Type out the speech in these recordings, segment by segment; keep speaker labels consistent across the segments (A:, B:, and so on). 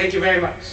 A: Thank you very much.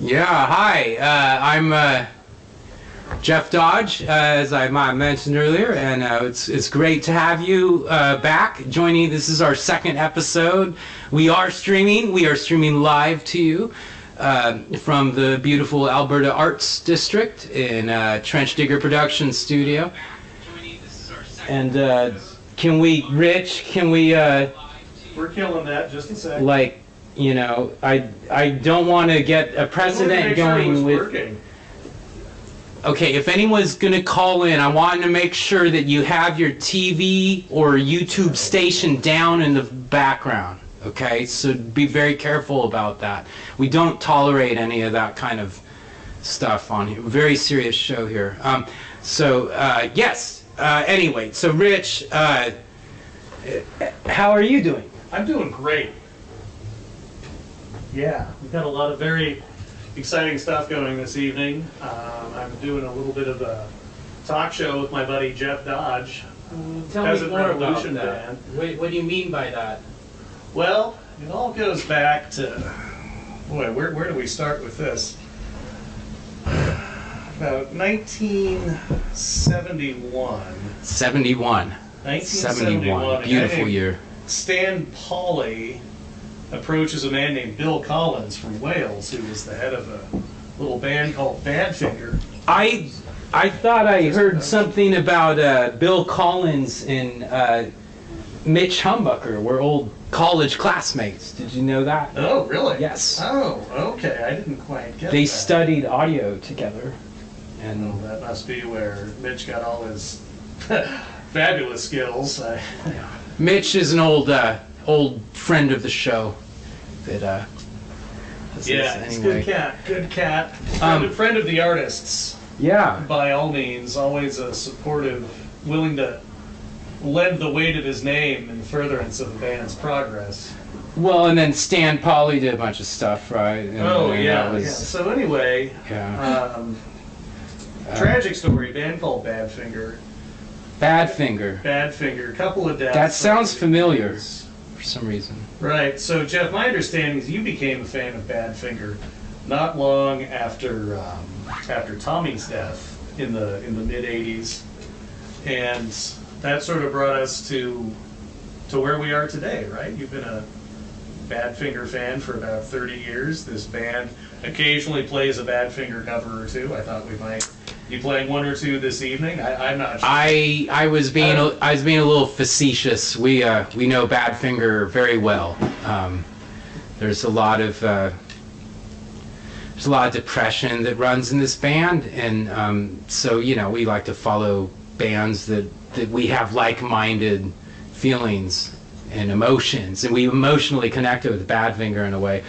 B: Yeah, hi. I'm Jeff Dodge, as I mentioned earlier, and it's great to have you back joining. This is our second episode. We are streaming live to you from the beautiful Alberta Arts District in Trench Digger Production Studio. And Rich,
C: we're killing that, just a second.
B: Like, you know, I don't want to get a precedent going with.
C: Working.
B: Okay, if anyone's going to call in, I want to make sure that you have your TV or YouTube station down in the background. Okay, so be very careful about that. We don't tolerate any of that kind of stuff on here. Very serious show here. Yes. Anyway, so Rich, how are you doing?
C: I'm doing great. Yeah, we've got a lot of very exciting stuff going this evening. I'm doing a little bit of a talk show with my buddy Jeff Dodge.
B: Tell
C: Peasant
B: me more about
C: Revolution
B: that.
C: Band.
B: What do you mean by that?
C: Well, it all goes back to, boy, where do we start with this? About 1971.
B: 1971. Beautiful year.
C: Stan Pauley approaches a man named Bill Collins from Wales, who was the head of a little band called Badfinger.
B: I thought I heard something about Bill Collins and Mitch Humbucker were old college classmates. Did you know that?
C: Oh, really?
B: Yes.
C: Oh, okay. I didn't quite get
B: They
C: that.
B: studied audio together. And
C: Well, that must be where Mitch got all his fabulous skills.
B: Mitch is an old friend of the show. That
C: Yeah, he's a
B: anyway.
C: good cat. Friend of the artists.
B: Yeah.
C: By all means, always a supportive, willing to lend the weight of his name in furtherance of the band's progress.
B: Well, and then Stan Pauley did a bunch of stuff, right? And
C: Yeah.
B: was,
C: So anyway,
B: yeah.
C: Tragic story. Band called Badfinger.
B: Badfinger.
C: Badfinger. Couple of deaths.
B: That sounds familiar for some reason.
C: Right. So Jeff, my understanding is you became a fan of Badfinger not long after Tommy's death in the mid '80s. And that sort of brought us to where we are today, right? You've been a Badfinger fan for about 30 years. This band occasionally plays a Badfinger cover or two. I thought we might be playing one or two this evening. I'm not sure.
B: I was being a little facetious. We know Badfinger very well. There's a lot of depression that runs in this band, and so we like to follow bands that we have like-minded feelings and emotions, and we emotionally connected with Badfinger in a way.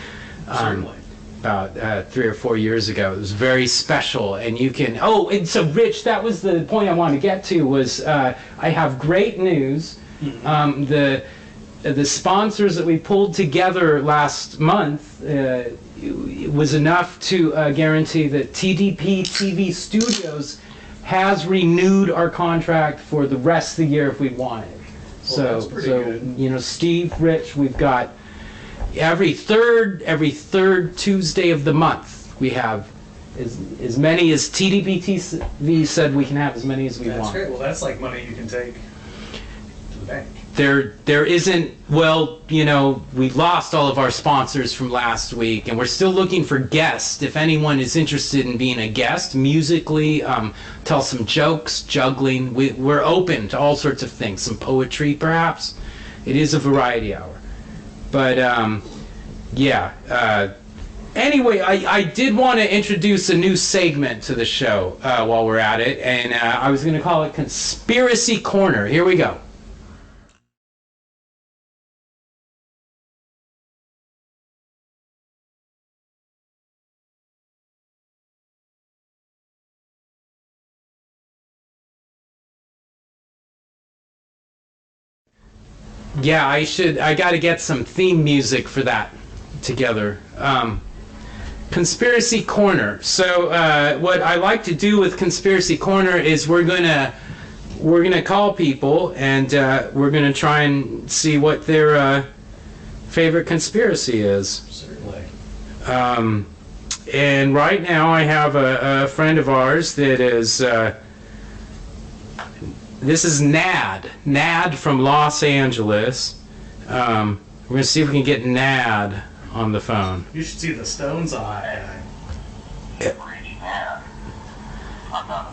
C: Certainly.
B: About 3 or 4 years ago, it was very special, and you can. Oh, and so Rich, that was the point I wanted to get to. Was I have great news. The sponsors that we pulled together last month was enough to guarantee that TDP TV Studios has renewed our contract for the rest of the year if we want it.
C: Well, that's pretty good.
B: Steve, Rich, we've got every third Tuesday of the month we have as many as TDP TV said we can have as many as we want.
C: That's great. Well, that's like money you can take to the bank.
B: There isn't, we lost all of our sponsors from last week, and we're still looking for guests. If anyone is interested in being a guest musically, tell some jokes, juggling, we're open to all sorts of things, some poetry perhaps. It is a variety hour. But anyway, I did want to introduce a new segment to the show while we're at it, and I was going to call it Conspiracy Corner. Here we go. Yeah, I got to get some theme music for that together. Conspiracy Corner. So what I like to do with Conspiracy Corner is we're gonna call people, and we're gonna try and see what their favorite conspiracy is.
C: Certainly.
B: And right now I have a friend of ours that is. This is Nad from Los Angeles. We're going to see if we can get Nad on the phone.
C: You should see the Stones' eye.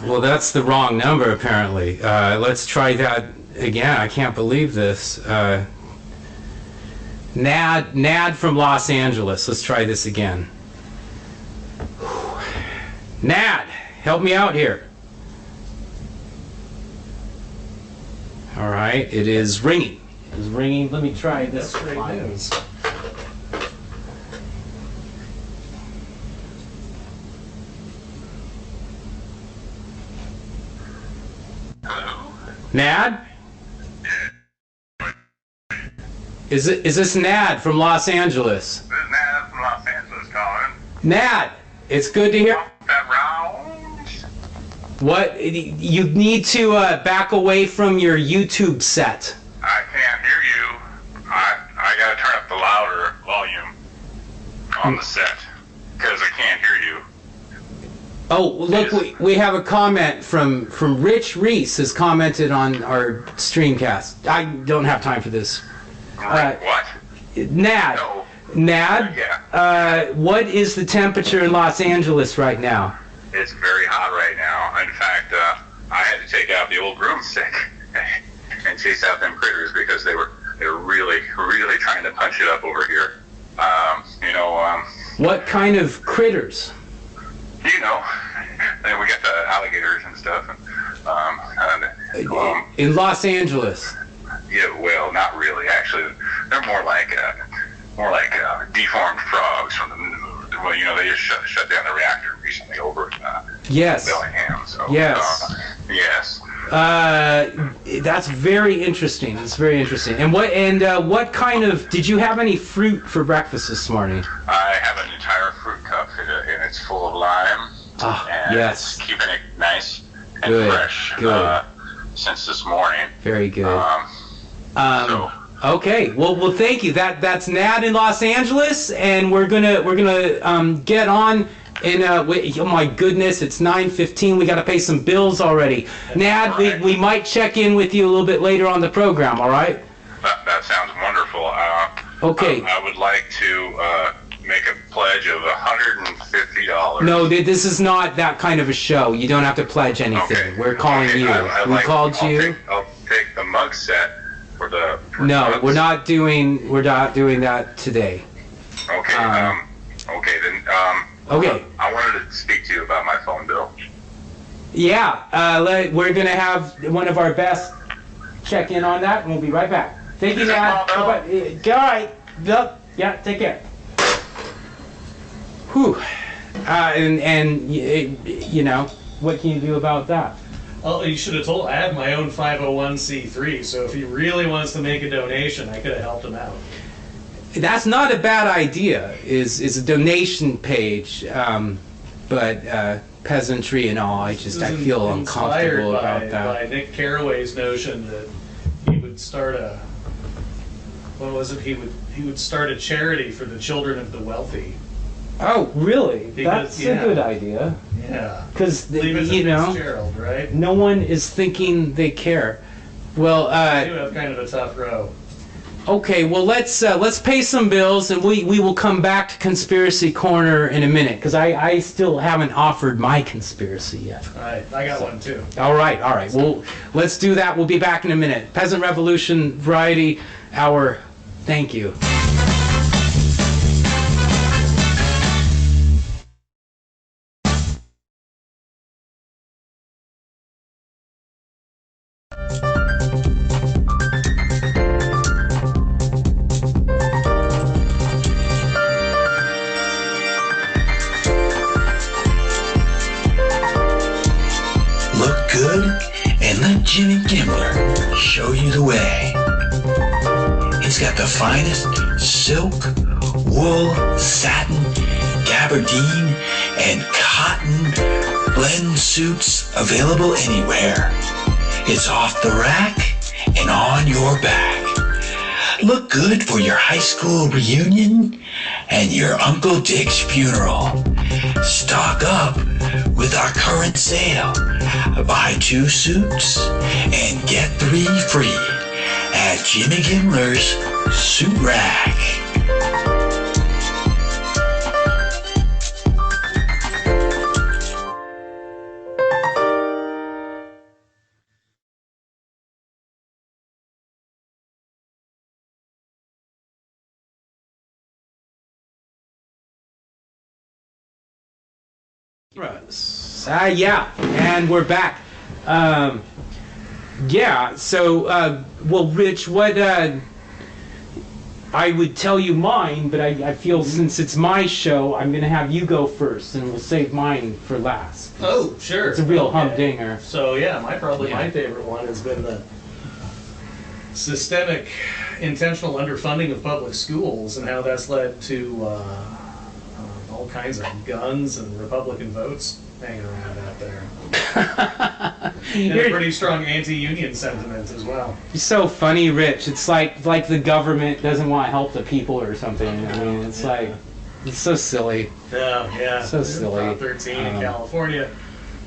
B: Well, that's the wrong number, apparently. Let's try that again. I can't believe this. Nad from Los Angeles. Let's try this again. Nad, help me out here. All right, it is ringing. It is ringing. Let me try this.
C: That's great news.
A: Hello?
B: Nad? Is this Nad from Los Angeles?
A: This is Nad from Los Angeles calling.
B: Nad, it's good to hear.
A: That round?
B: What? You need to back away from your YouTube set.
A: I can't hear you. I gotta turn up the louder volume on the set because I can't hear you.
B: Oh, look, we have a comment from Rich Reese has commented on our streamcast. I don't have time for this.
A: What?
B: Nad,
A: No.
B: Nad,
A: Yeah.
B: what is the temperature in Los Angeles right now?
A: It's very hot right now. In fact, I had to take out the old broomstick and chase out them critters because they were really trying to punch it up over here.
B: What kind of critters?
A: And we got the alligators and stuff.
B: In Los Angeles.
A: Yeah, well, not really. Actually, they're more like deformed frogs from the moon. Well, they just shut down the reactor recently over in
B: Yes.
A: Bellingham. So
B: Yes.
A: yes.
B: That's very interesting. It's very interesting. And what kind of? Did you have any fruit for breakfast this morning?
A: I have an entire fruit cup, and it's full of lime. And
B: Yes.
A: it's keeping it nice and
B: Good,
A: fresh
B: good.
A: since this morning.
B: Very good.
A: So
B: Okay. Well, thank you. That's Nad in Los Angeles, and we're gonna get on And oh my goodness, it's 9:15. We got to pay some bills already. Nad, we might check in with you a little bit later on the program. All right?
A: That sounds wonderful.
B: Okay.
A: I would like to make a pledge of $150.
B: No, this is not that kind of a show. You don't have to pledge anything.
A: Okay.
B: We're calling you. Called you.
A: I'll take the mug set for the.
B: No,
A: mugs.
B: we're not doing that today.
A: Okay. Okay then.
B: Okay.
A: I wanted to speak to you about my phone bill.
B: Yeah. We're gonna have one of our best check in on that, and we'll be right back. Thank you, Nad. Bye-bye. All right. Yeah. Take care. Whew. And you know, what can you do about that?
C: Oh, you should have told. I have my own 501c3, so if he really wants to make a donation, I could have helped him out.
B: That's not a bad idea. Is a donation page, but peasantry and all. I feel uncomfortable about that.
C: By Nick Carraway's notion that he would start a. What was it? He would start a charity for the children of the wealthy.
B: Oh, really?
C: Because,
B: That's a good idea.
C: Yeah.
B: Because
C: you know, Fitzgerald, right?
B: No one is thinking they care. Well,
C: I do have kind of a tough row.
B: Okay, well let's pay some bills, and we will come back to Conspiracy Corner in a minute, because I still haven't offered my conspiracy yet.
C: All right, I got one too.
B: All right. Well, let's do that. We'll be back in a minute. Peasant Revolution Variety Hour. Thank you.
D: Look good and let Jimmy Gimmler show you the way. He's got the finest silk, wool, satin, gabardine, and cotton blend suits available anywhere. It's off the rack and on your back. Look good for your high school reunion and your Uncle Dick's funeral. Stock up with our current sale. Buy 2 suits and get 3 free at Jimmy Gimmler's Suit Rack.
B: Yeah, and we're back. Yeah, so, well, Rich, what, I would tell you mine, but I feel since it's my show, I'm going to have you go first, and we'll save mine for last.
C: Oh, sure.
B: It's a real humdinger.
C: So, yeah, my favorite one has been the systemic intentional underfunding of public schools and how that's led to all kinds of guns and Republican votes hanging around out there. And a pretty strong anti-union sentiment as well.
B: You're so funny, Rich. It's like the government doesn't want to help the people or something. I mean, it's like, it's so silly.
C: Yeah.
B: So silly.
C: Prop 13 in California,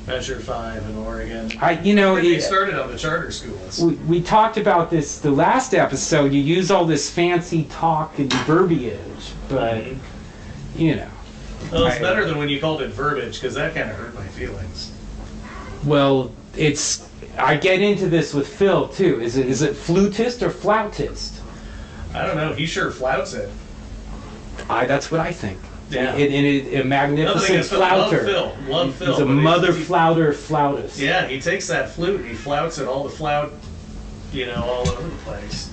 C: Measure 5 in Oregon.
B: They
C: started on the charter schools.
B: We talked about this the last episode. You use all this fancy talk and verbiage, but, you know.
C: Well, it's better than when you called it verbiage, because that kind of hurt my feelings.
B: Well, I get into this with Phil, too. Is it flutist or flautist?
C: I don't know. He sure flouts it.
B: That's what I think.
C: Yeah.
B: A magnificent flouter.
C: Love Phil.
B: He's a mother flautist.
C: Yeah, he takes that flute and he flouts it all all over the place.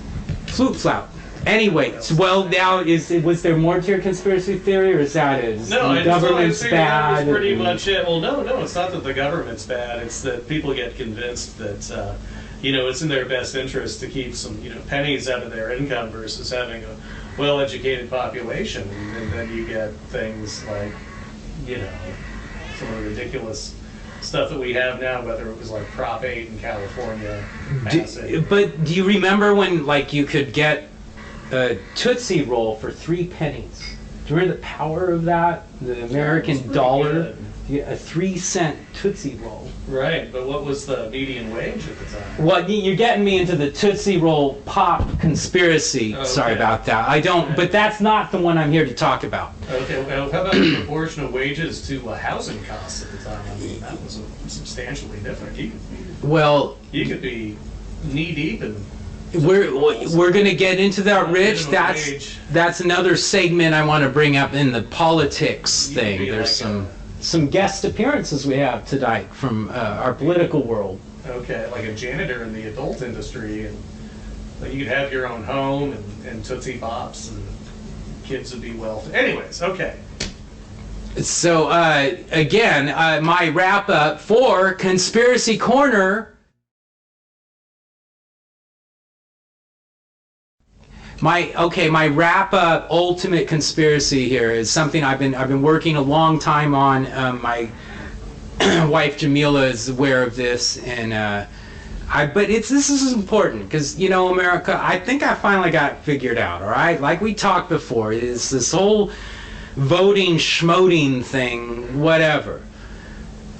B: Flute flout. Anyway, well, now was there more to your conspiracy theory, or is that it?
C: No,
B: the government's bad.
C: That was pretty much it. Well, no, it's not that the government's bad. It's that people get convinced that it's in their best interest to keep some pennies out of their income versus having a well-educated population, and then you get things like some of the ridiculous stuff that we have now, whether it was like Prop 8 in California.
B: But do you remember when you could get a Tootsie Roll for 3 pennies? Do you remember the power of that? The American dollar?
C: Good.
B: You get a 3-cent Tootsie Roll.
C: Right, but what was the median wage at the time?
B: Well, you're getting me into the Tootsie Roll pop conspiracy.
C: Okay.
B: Sorry about that. I don't, but that's not the one I'm here to talk about.
C: Okay, well, how about the proportion of wages to housing costs at the time? I mean, that was substantially different. You could be knee deep in.
B: We're going to get into that, Rich. That's another segment I want to bring up in the politics thing. There's
C: like
B: some guest appearances we have tonight from our political world.
C: Okay, like a janitor in the adult industry, and like you could have your own home and Tootsie Pops, and kids would be wealthy. Anyways, okay.
B: So again, my wrap up for Conspiracy Corner. My wrap up ultimate conspiracy here is something I've been working a long time on. My wife Jamila is aware of this, and this is important because, you know, America, I think I finally got it figured out. All right, like we talked before, is this whole voting schmoting thing, whatever.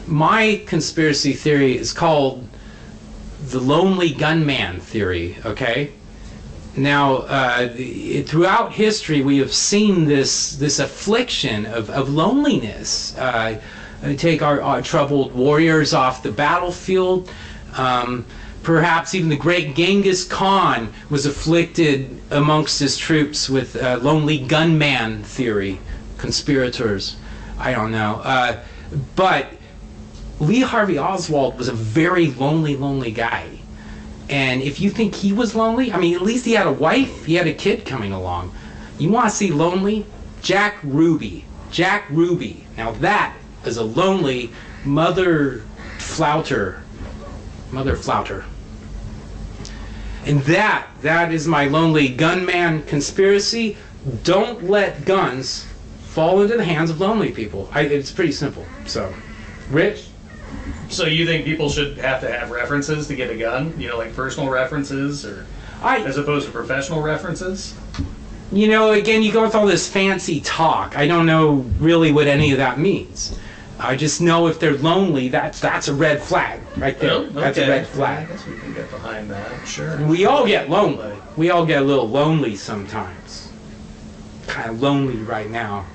B: My conspiracy theory is called the lonely gunman theory. Okay. Now, throughout history, we have seen this affliction of loneliness. Take our troubled warriors off the battlefield. Perhaps even the great Genghis Khan was afflicted amongst his troops with lonely gunman theory, conspirators. I don't know. But Lee Harvey Oswald was a very lonely guy. And if you think he was lonely, I mean, at least he had a wife, he had a kid coming along. You want to see lonely? Jack Ruby. Jack Ruby. Now that is a lonely mother flouter. And that is my lonely gunman conspiracy. Don't let guns fall into the hands of lonely people. It's pretty simple. So, Rich?
C: So you think people should have to have references to get a gun? You know, like personal references, or as opposed to professional references?
B: You know, again, you go with all this fancy talk. I don't know really what any of that means. I just know if they're lonely, that's a red flag right there.
C: Oh, okay.
B: That's a red flag.
C: I guess we can get behind that. Sure.
B: We all get lonely. We all get a little lonely sometimes. Kind of lonely right now,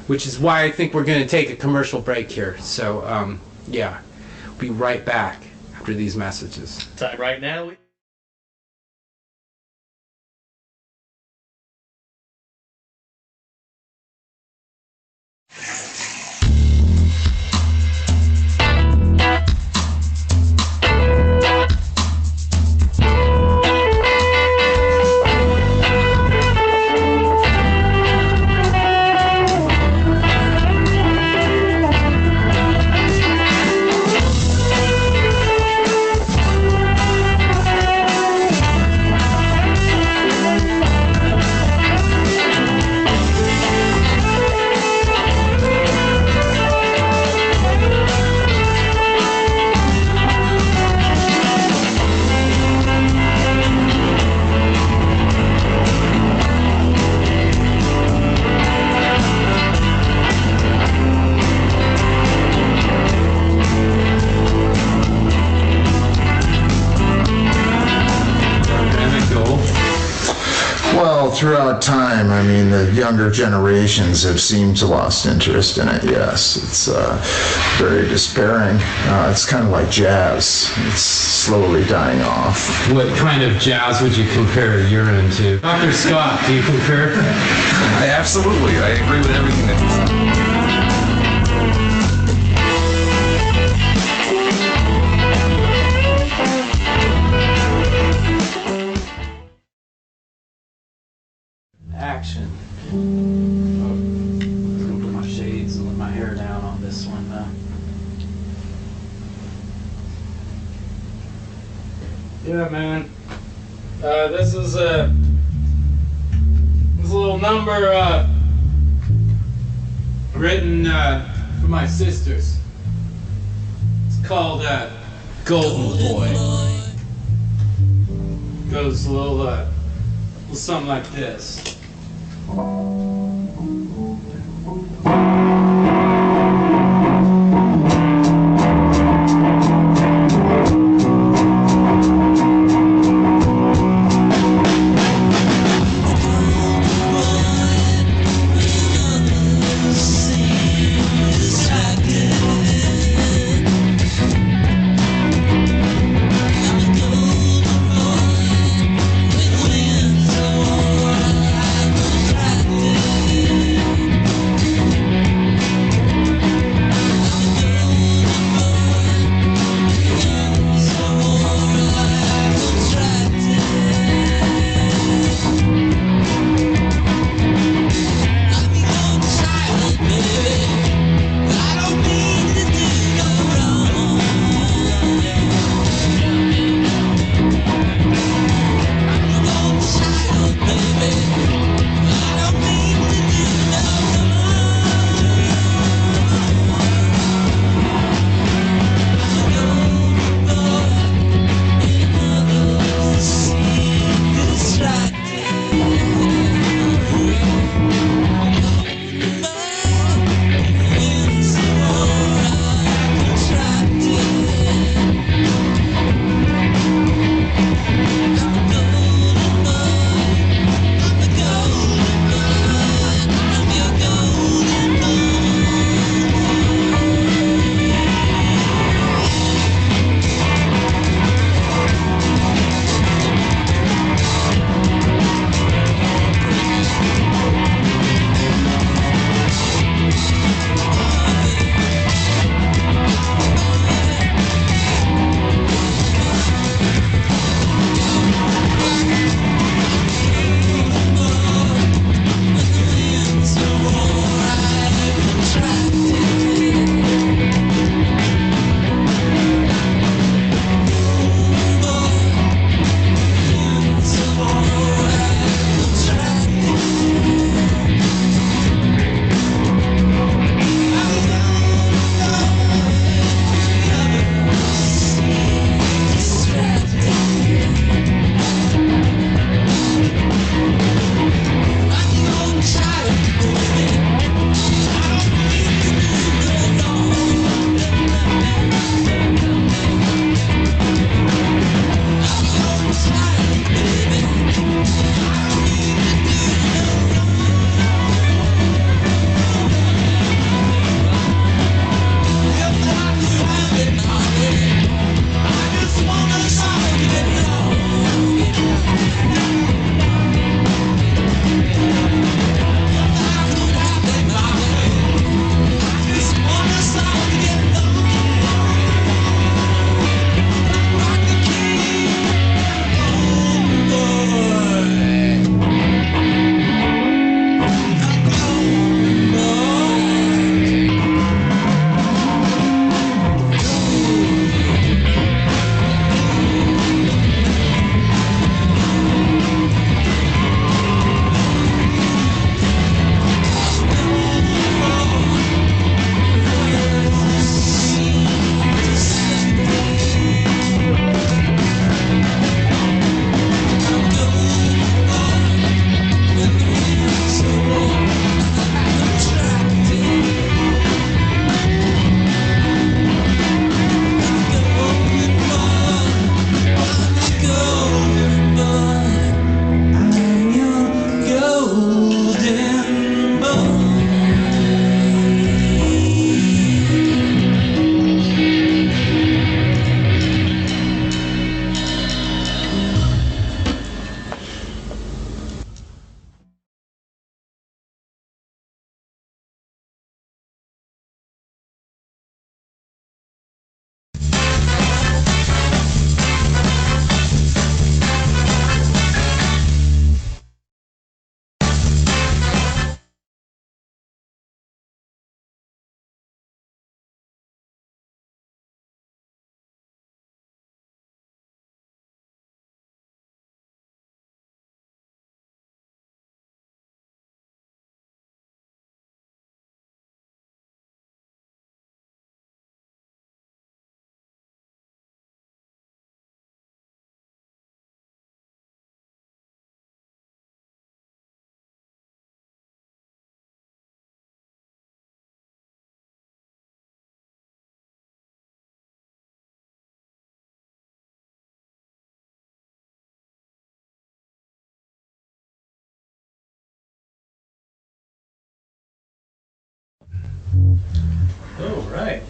B: which is why I think we're going to take a commercial break here. So, yeah. Be right back after these messages.
C: Time right now.
E: Throughout time, I mean, the younger generations have seemed to lost interest in it, yes. It's very despairing. It's kind of like jazz. It's slowly dying off.
B: What kind of jazz would you compare you're into? Dr. Scott, do you concur?
F: Absolutely. I agree with everything that you said.
B: Action. I'm gonna put my shades and let my hair down on this one. Yeah, man. This is a little number written for my sisters. It's called Golden Boy. Goes a little something like this.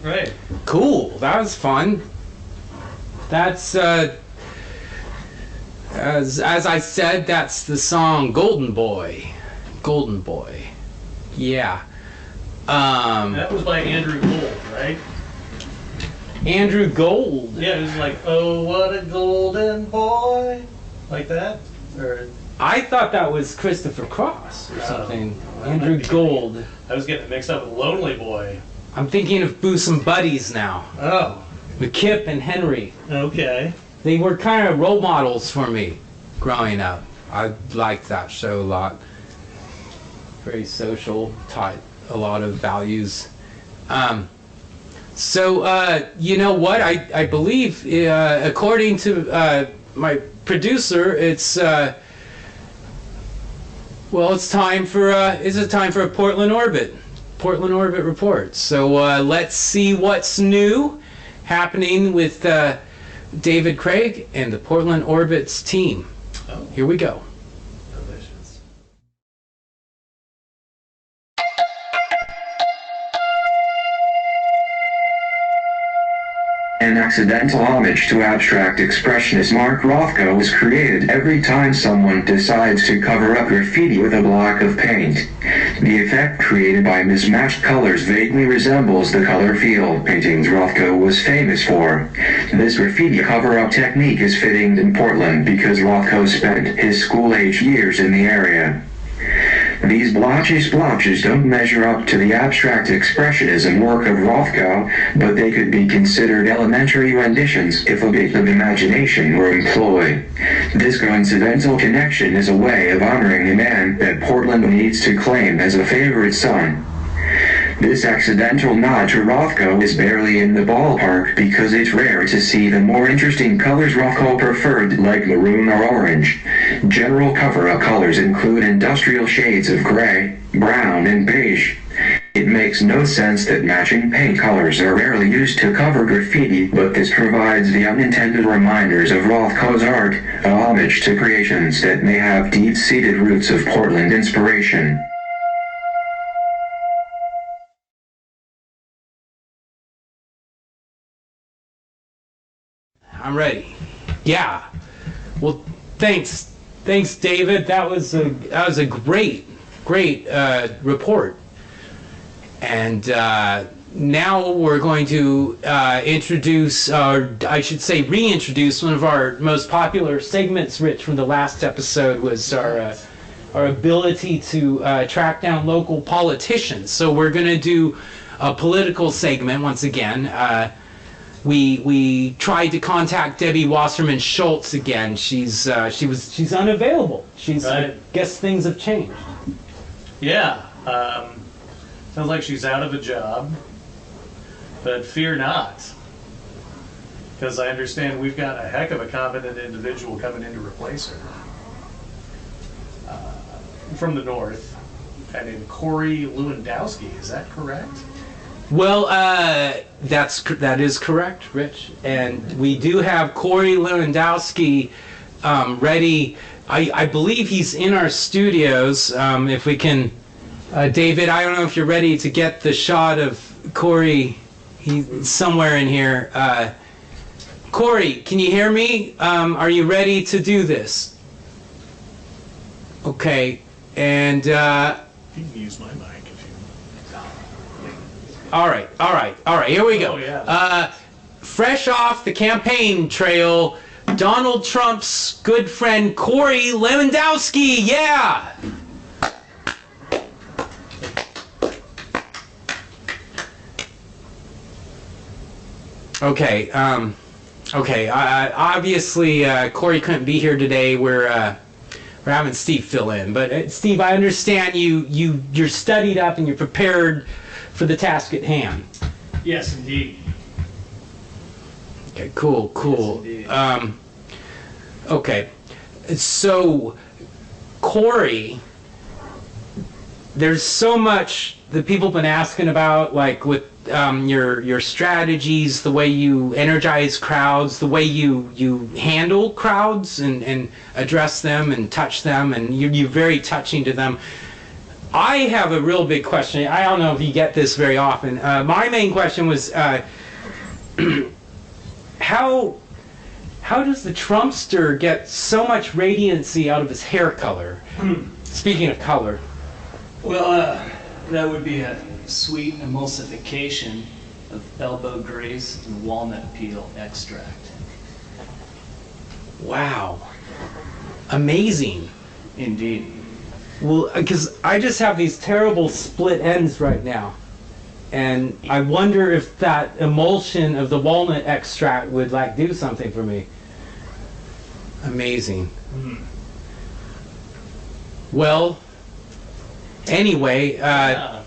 C: Right.
B: Cool. That was fun. That's as I said, that's the song Golden Boy. Golden Boy. Yeah.
C: That was by Andrew Gold, right?
B: Andrew Gold.
C: Yeah, it was like, oh, what a golden boy. Like that? Or
B: I thought that was Christopher Cross or something.
C: that
B: Andrew
C: might be-
B: Gold.
C: I was getting it mixed up with Lonely Boy.
B: I'm thinking of Bosom Buddies now.
C: Oh,
B: With Kip and Henry.
C: okay.
B: They were kind of role models for me growing up. I liked that show a lot. Very social, taught a lot of values. So, you know what? I believe, according to my producer, it's well, it's time for a Portland Orbit report. So let's see what's new happening with David Craig and the Portland Orbit's team.
C: Oh,
B: Here we go.
C: delicious.
G: An accidental homage to abstract expressionist Mark Rothko is created every time someone decides to cover up graffiti with a block of paint. The effect created by mismatched colors vaguely resembles the color field paintings Rothko was famous for. This graffiti cover-up technique is fitting in Portland because Rothko spent his school-age years in the area. These blotchy splotches don't measure up to the abstract expressionism work of Rothko, but they could be considered elementary renditions if a bit of imagination were employed. This coincidental connection is a way of honoring a man that Portland needs to claim as a favorite son. This accidental nod to Rothko is barely in the ballpark because it's rare to see the more interesting colors Rothko preferred, like maroon or orange. General cover-up colors include industrial shades of gray, brown, and beige. It makes no sense that matching paint colors are rarely used to cover graffiti, but this provides the unintended reminders of Rothko's art, a homage to creations that may have deep-seated roots of Portland inspiration.
B: I'm ready. Yeah. Well, thanks, David. That was a great report. And now we're going to introduce, or I should say, reintroduce one of our most popular segments. Rich, from the last episode was our ability to track down local politicians. So we're going to do a political segment once again. We tried to contact Debbie Wasserman Schultz again. She's unavailable.
C: Right.
B: I guess things have changed.
C: Yeah. Sounds like she's out of a job. But fear not. Because I understand we've got a heck of a competent individual coming in to replace her. From the north. A guy named Corey Lewandowski. Is that correct?
B: Well, that is correct, Rich. And we do have Corey Lewandowski ready. I believe he's in our studios. If we can, David, I don't know if you're ready to get the shot of Corey. He's somewhere in here. Corey, can you hear me? Are you ready to do this? Okay, and
C: You can use my mic if you...
B: all right, here we go.
C: Oh, yeah.
B: Fresh off the campaign trail, Donald Trump's good friend Corey Lewandowski, yeah! Okay, obviously Corey couldn't be here today. We're having Steve fill in. But Steve, I understand you're studied up and you're prepared for the task at hand.
C: Yes, indeed.
B: Okay, cool.
C: Yes, indeed.
B: Okay, so Corey, there's so much that people have been asking about, like with your strategies, the way you energize crowds, the way you handle crowds and address them and touch them, and you're very touching to them. I have a real big question. I don't know if you get this very often. My main question was, how does the Trumpster get so much radiancy out of his hair color? Speaking of color.
H: Well, that would be a sweet emulsification of elbow grease and walnut peel extract.
B: Wow. Amazing.
H: Indeed.
B: Well, because I just have these terrible split ends right now. And I wonder if that emulsion of the walnut extract would like do something for me. Amazing. Well, anyway,
C: I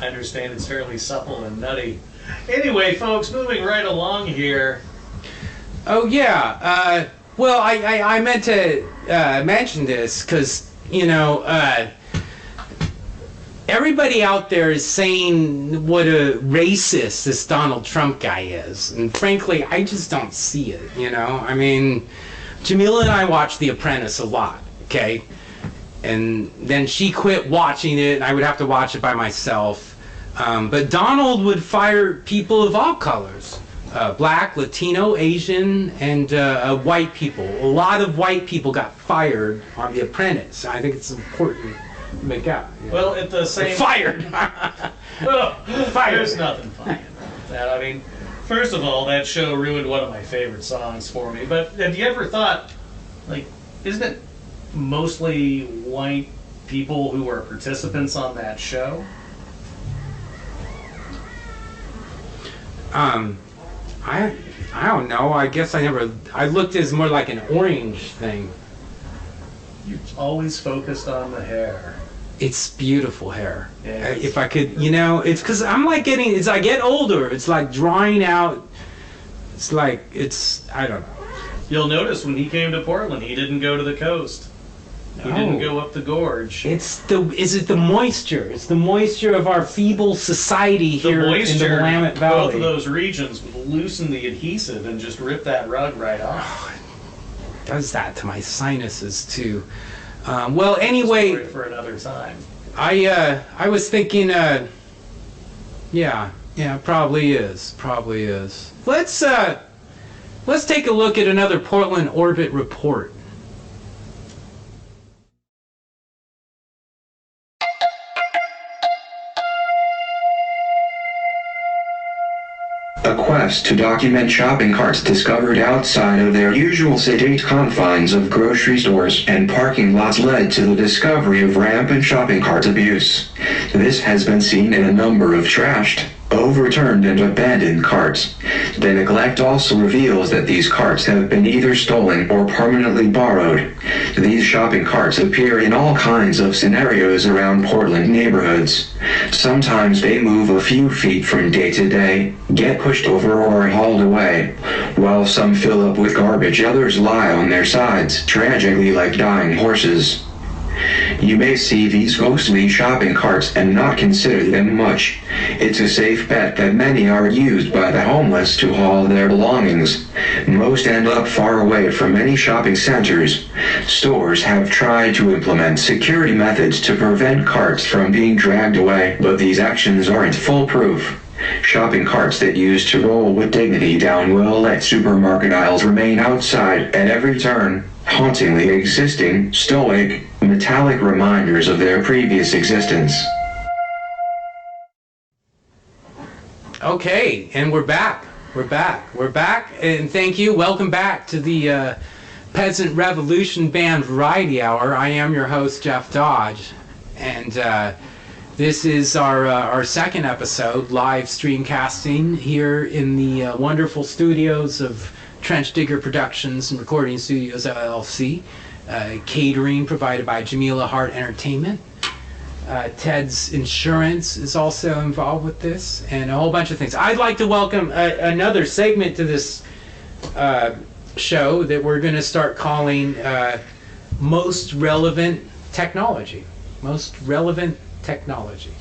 C: understand it's fairly supple and nutty. Anyway, folks, moving right along here.
B: oh yeah, well, I meant to mention this because, you know, everybody out there is saying what a racist this Donald Trump guy is. And frankly, I just don't see it, you know? I mean, Jamila and I watch The Apprentice a lot, okay? And then she quit watching it, and I would have to watch it by myself. But Donald would fire people of all colors. Black, Latino, Asian, and white people. A lot of white people got fired on The Apprentice. I think it's important to make out. You know?
C: Well, at the same...
B: They're fired!
C: Well,
B: Fired.
C: there's nothing funny about that. I mean, first of all, that show ruined one of my favorite songs for me. But have you ever thought, like, isn't it mostly white people who are participants on that show?
B: I don't know. I guess I looked as more like an orange thing.
C: You're always focused on the hair.
B: It's beautiful hair.
C: Yes.
B: If I could, you know, it's because I'm like as I get older, it's like drying out. It's like, I don't know.
C: You'll notice when he came to Portland, he didn't go to the coast. He didn't go up the gorge.
B: Is it the moisture? It's the moisture of our feeble society here in the Willamette Valley.
C: Both of those regions would loosen the adhesive and just rip that rug right off.
B: It does that to my sinuses too. Well, anyway,
C: Story for another time.
B: I was thinking, yeah, probably is. Let's take a look at another Portland Orbit report.
G: A quest to document shopping carts discovered outside of their usual sedate confines of grocery stores and parking lots led to the discovery of rampant shopping cart abuse. This has been seen in a number of trashed, overturned, and abandoned carts. The neglect also reveals that these carts have been either stolen or permanently borrowed. These shopping carts appear in all kinds of scenarios around Portland neighborhoods. Sometimes they move a few feet from day to day, get pushed over or are hauled away. While some fill up with garbage, others lie on their sides, tragically like dying horses. You may see these ghostly shopping carts and not consider them much. It's a safe bet that many are used by the homeless to haul their belongings. Most end up far away from any shopping centers. Stores have tried to implement security methods to prevent carts from being dragged away, but these actions aren't foolproof. Shopping carts that used to roll with dignity down well-lit supermarket aisles remain outside at every turn, hauntingly existing, stoic, metallic reminders of their previous existence.
B: Okay, and we're back, and thank you. Welcome back to the Peasant Revolution Band Variety Hour. I am your host, Jeff Dodge, and this is our second episode, live stream casting here in the wonderful studios of Trench Digger Productions and Recording Studios, LLC. Catering provided by Jamila Hart Entertainment. Ted's Insurance is also involved with this, and a whole bunch of things. I'd like to welcome another segment to this show that we're going to start calling Most Relevant Technology. Most Relevant Technology.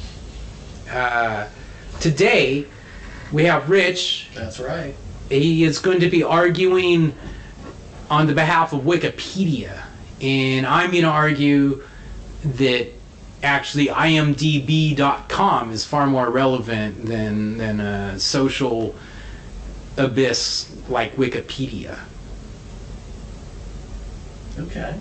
B: Today, we have Rich.
C: That's right.
B: He is going to be arguing on the behalf of Wikipedia, and I'm going to argue that actually imdb.com is far more relevant than a social abyss like Wikipedia.
C: Okay.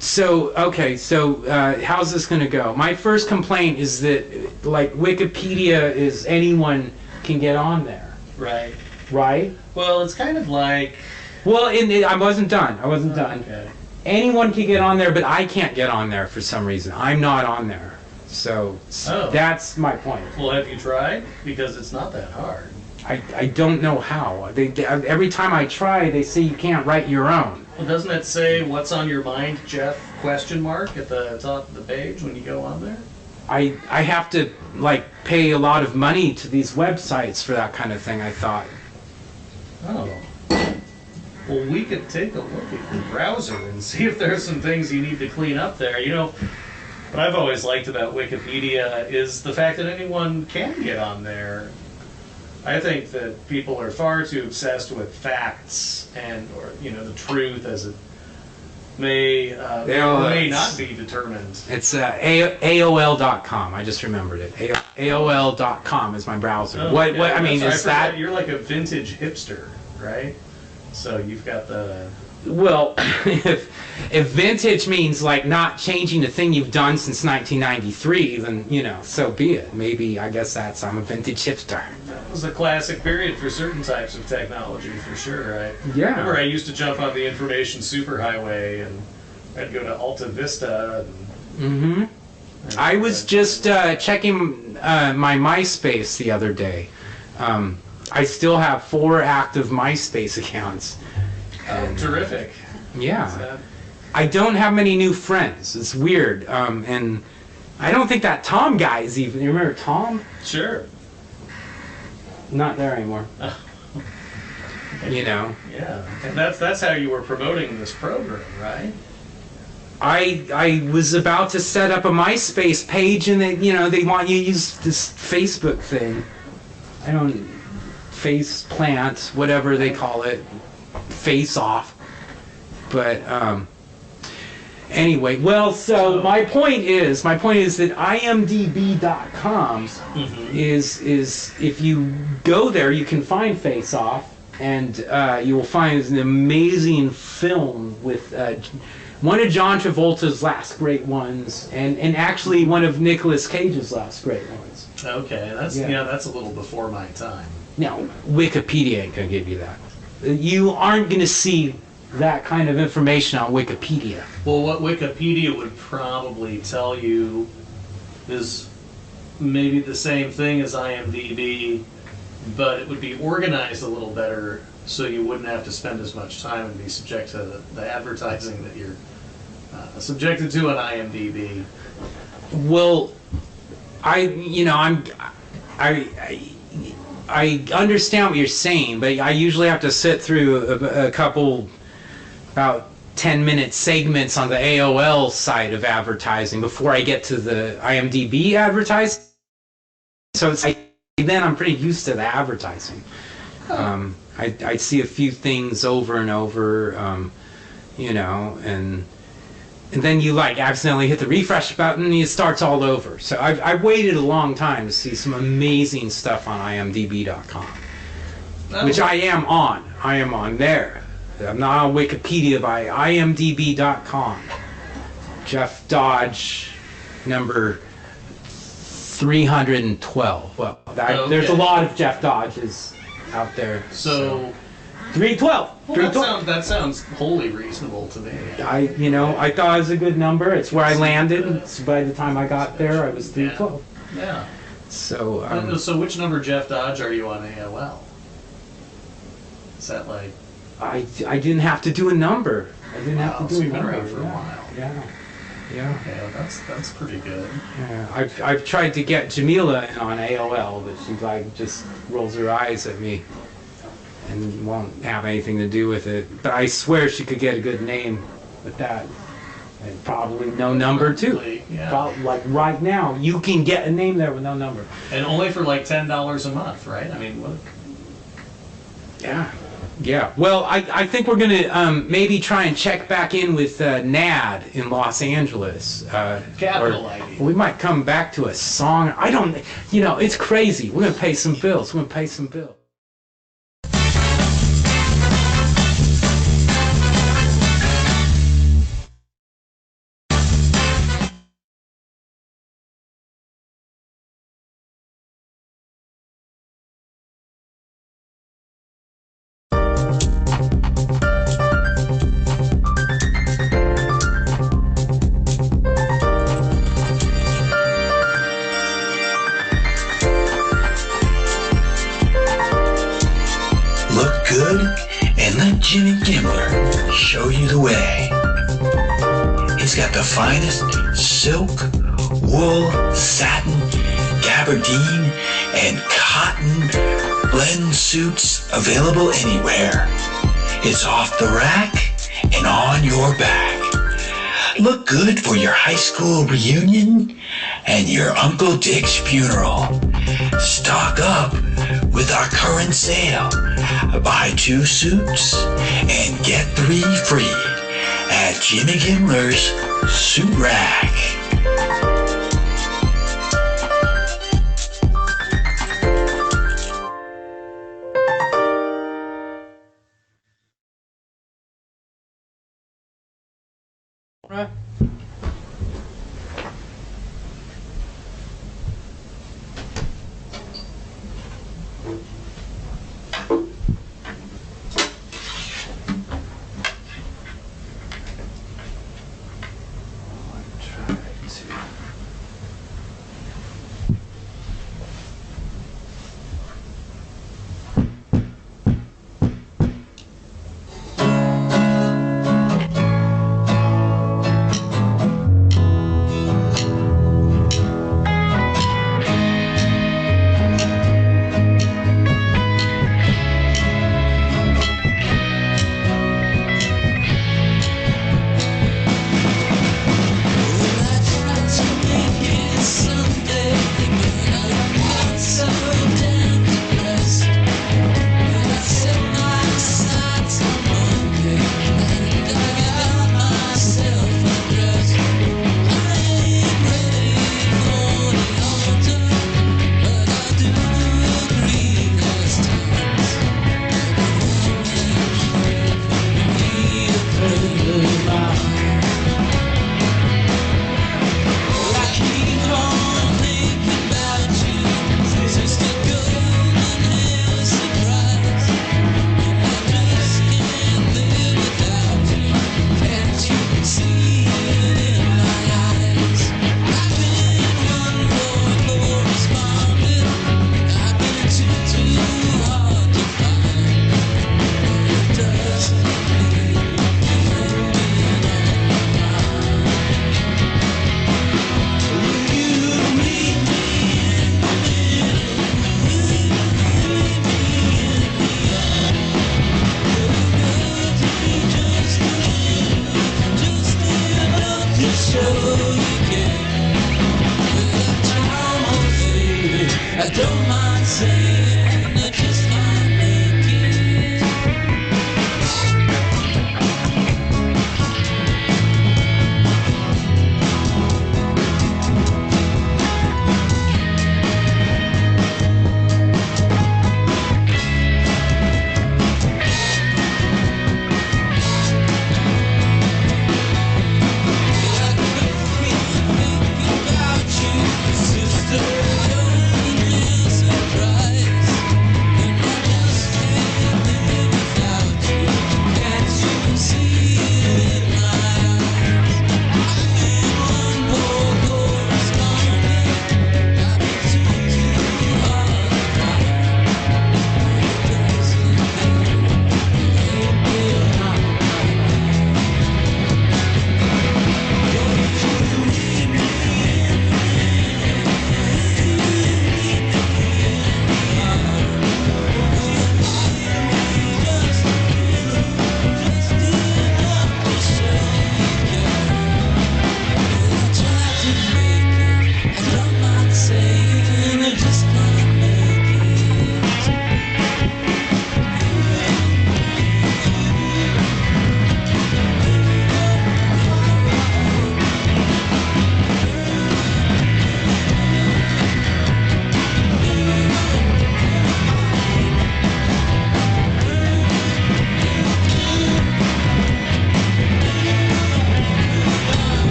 B: So, okay, so how's this going to go? My first complaint is that, like, Wikipedia is anyone can get on there,
C: Right.
B: right?
C: Well, it's kind of like.
B: Well, I wasn't done.
C: Okay.
B: Anyone can get on there, but I can't get on there for some reason. I'm not on there. So that's my point.
C: Well, have you tried? Because it's not that hard.
B: I don't know how. Every time I try, they say you can't write your own.
C: Well, doesn't it say "What's on your mind, Jeff?" at the top of the page when you go on there?
B: I have to, like, pay a lot of money to these websites for that kind of thing, I thought.
C: Oh. Well, we could take a look at your browser and see if there's some things you need to clean up there. You know, what I've always liked about Wikipedia is the fact that anyone can get on there. I think that people are far too obsessed with facts or the truth as it may or may not be determined.
B: It's AOL.com. I just remembered it. AOL.com is my browser.
C: Oh,
B: what
C: yeah,
B: I mean
C: I
B: is that
C: you're like a vintage hipster, right? So you've got the.
B: Well, if vintage means like not changing a thing you've done since 1993, then so be it. Maybe I'm a vintage hipster.
C: That was a classic period for certain types of technology, for sure, right?
B: Yeah.
C: Remember, I used to jump on the information superhighway, and I'd go to Alta Vista.
B: Mm-hmm. I was just checking my MySpace the other day. I still have 4 active MySpace accounts.
C: Oh, terrific.
B: Yeah. I don't have many new friends. It's weird. And I don't think that Tom guy is even. You remember Tom?
C: Sure.
B: Not there anymore.
C: Yeah. And that's how you were promoting this program, right?
B: I was about to set up a MySpace page, and they want you to use this Facebook thing. I don't face plant, whatever they call it, face off. But anyway, well, so my point is that imdb.com is if you go there, you can find Face Off, and you will find an amazing film with one of John Travolta's last great ones, and actually one of Nicolas Cage's last great ones.
C: Okay, that's a little before my time.
B: Now, Wikipedia ain't gonna give you that. You aren't gonna see that kind of information on Wikipedia.
C: Well, what Wikipedia would probably tell you is maybe the same thing as IMDb, but it would be organized a little better, so you wouldn't have to spend as much time and be subject to the advertising that you're subjected to on IMDb.
B: Well, I understand what you're saying, but I usually have to sit through a couple about 10-minute segments on the AOL side of advertising before I get to the IMDb advertising. So it's then I'm pretty used to the advertising. I see a few things over and over, and then you accidentally hit the refresh button and it starts all over. So I've waited a long time to see some amazing stuff on imdb.com, which I am on. I am on there. I'm not on Wikipedia by imdb.com. Jeff Dodge, number 312. Well, there's a lot of Jeff Dodges out there.
C: So
B: 312.
C: Well, 312. That sounds wholly reasonable to me.
B: I thought it was a good number. It's where I landed. So by the time I got there, I was 312.
C: Yeah.
B: So.
C: So which number Jeff Dodge are you on AOL? Is that like?
B: I didn't have to do a number. I didn't have to do a number.
C: You've been around for a while.
B: Yeah.
C: Okay, well, that's pretty good.
B: Yeah, I've tried to get Jamila on AOL, but she just rolls her eyes at me and won't have anything to do with it. But I swear she could get a good name with that. And probably no number too.
C: Yeah.
B: Like right now, you can get a name there with no number.
C: And only for like $10 a month, right? I mean, what?
B: Yeah. Yeah, well, I think we're going to maybe try and check back in with Nad in Los Angeles.
H: Capital
B: or
H: idea.
B: we might come back to a song. I don't, it's crazy. We're going to pay some bills. We're going to pay some bills.
D: Look good and let Jimmy Gimbler show you the way. He's got the finest silk, wool, satin, gabardine, and cotton blend suits available anywhere. It's off the rack and on your back. Look good for your high school reunion and your Uncle Dick's funeral. Stock up with our current sale. Buy 2 suits and get 3 free at Jimmy Gimbler's Suit Rack.
B: Right.
I: Sister,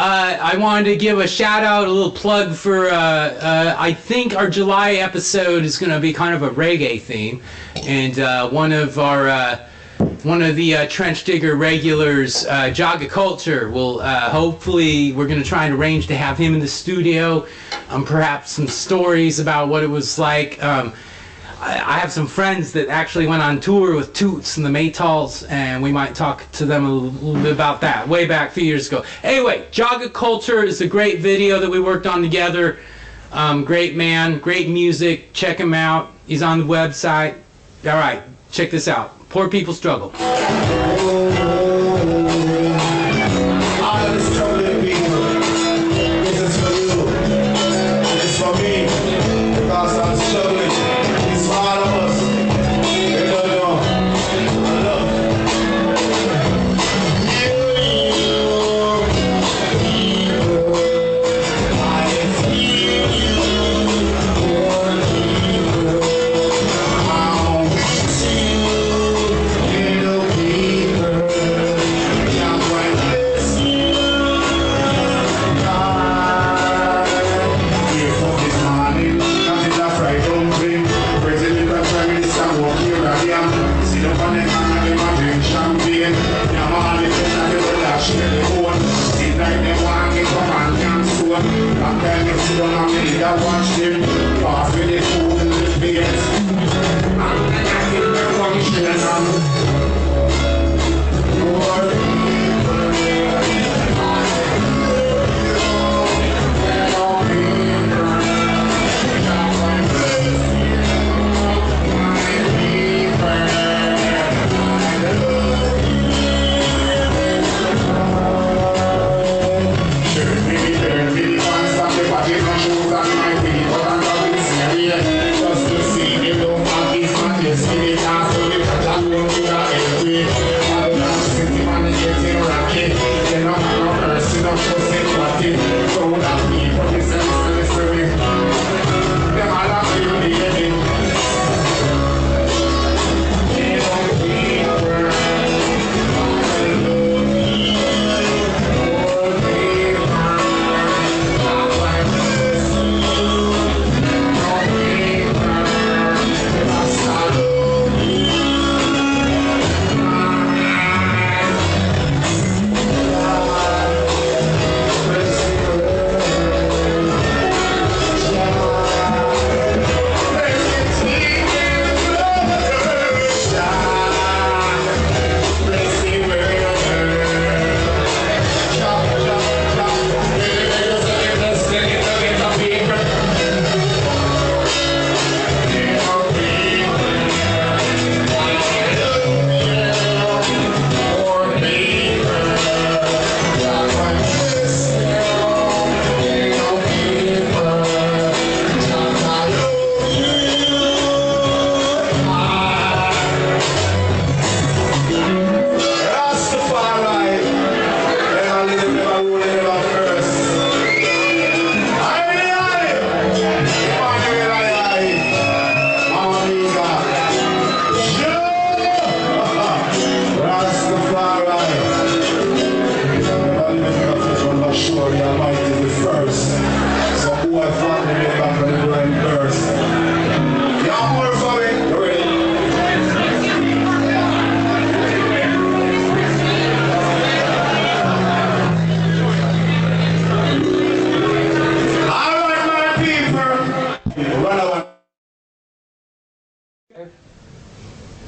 B: I wanted to give a shout out, a little plug for, I think our July episode is going to be kind of a reggae theme. And one of the Trench Digger regulars, Jaga Culture, will hopefully, we're going to try and arrange to have him in the studio. Perhaps some stories about what it was like. I have some friends that actually went on tour with Toots and the Maytals, and we might talk to them a little bit about that way back a few years ago. Anyway, Jaga Culture is a great video that we worked on together. Great man, great music. Check him out. He's on the website. All right, check this out. Poor People Struggle.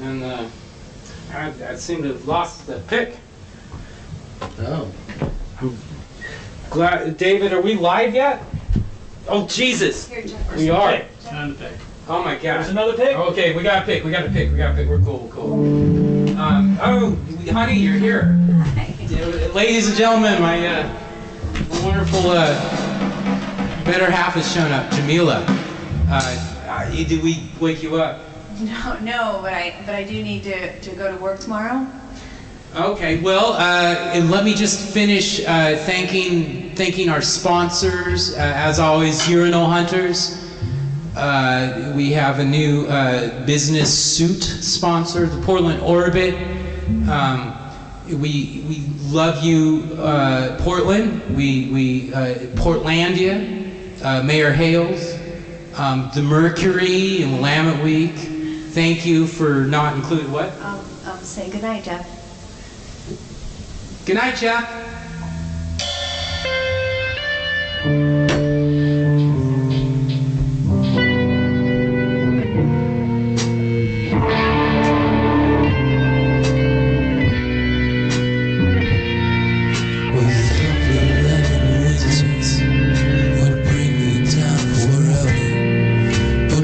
B: And I seem to have lost the pick.
C: Oh.
B: I'm glad. David, are we live yet? Oh, Jesus.
I: Here, Jeff.
B: We are.
C: Okay, time to pick.
B: Oh, my God.
C: There's another pick?
B: Okay, we got to pick. We're cool. Oh, honey, you're here.
I: Hi.
B: Ladies and gentlemen, my wonderful better half has shown up, Jamila. Did we wake you up?
I: No, but I do need to go to work tomorrow.
B: Okay, well, and let me just finish thanking our sponsors. As always, Urinal Hunters. We have a new business suit sponsor, the Portland Orbit. we love you, Portland. We Portlandia, Mayor Hales, the Mercury and Willamette Week. Thank you for not including what?
I: Say goodnight, Jeff.
B: Good night, Jeff.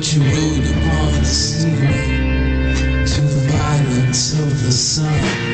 J: You rode upon the seaway to the violence of the sun.